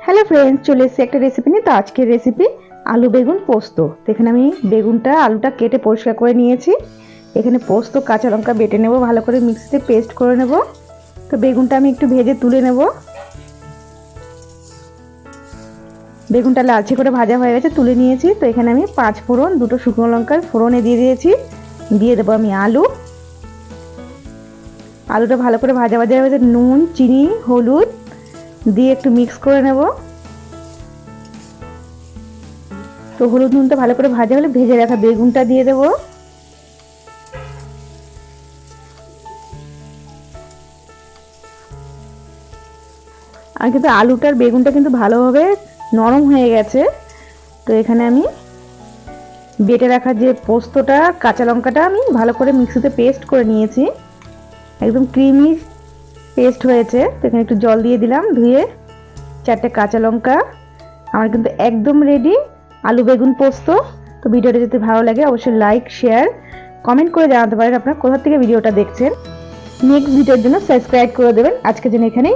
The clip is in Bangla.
হ্যালো ফ্রেন্ডস, চলে এসেছি একটা রেসিপি নিয়ে। তো আজকের রেসিপি আলু বেগুন পোস্ত। তো এখানে আমি আলুটা কেটে পরিষ্কার করে নিয়েছি। এখানে পোস্ত কাঁচা লঙ্কা বেটে নেব, ভালো করে মিক্সিতে পেস্ট করে নেব। তো বেগুনটা আমি একটু ভেজে তুলে নেব। বেগুনটা লালচে করে ভাজা হয়ে গেছে, তুলে নিয়েছি। তো এখানে আমি 5 ফোড়ন, 2টো শুকনো লঙ্কার ফোড়নে দিয়ে দিয়েছি। দিয়ে দেবো আমি আলুটা ভালো করে ভাজা ভাজা হয়ে গেছে। নুন, চিনি, হলুদ দিয়ে একটু মিক্স করে নেব। তো হলুদ নুনটা ভালো করে ভাজা হলে ভেজে রাখা বেগুনটা দিয়ে দেবো। আর কিন্তু আলুটার বেগুনটা কিন্তু ভালোভাবে নরম হয়ে গেছে। তো এখানে আমি বেটে রাখা যে পোস্তটা, কাঁচা লঙ্কাটা আমি ভালো করে মিক্সিতে পেস্ট করে নিয়েছি। একদম ক্রিমি পেস্ট হয়েছে। তো এখানে একটু জল দিয়ে দিলাম, ধুয়ে 4টে কাঁচা লঙ্কা। আমার কিন্তু একদম রেডি আলু বেগুন পোস্ত। তো ভিডিওটা যদি ভালো লাগে অবশ্যই লাইক, শেয়ার, কমেন্ট করে জানাতে পারেন আপনারা কোথা থেকে ভিডিওটা দেখছেন। নেক্সট ভিডিওর জন্য সাবস্ক্রাইব করে দেবেন। আজকের জন্য এখানেই।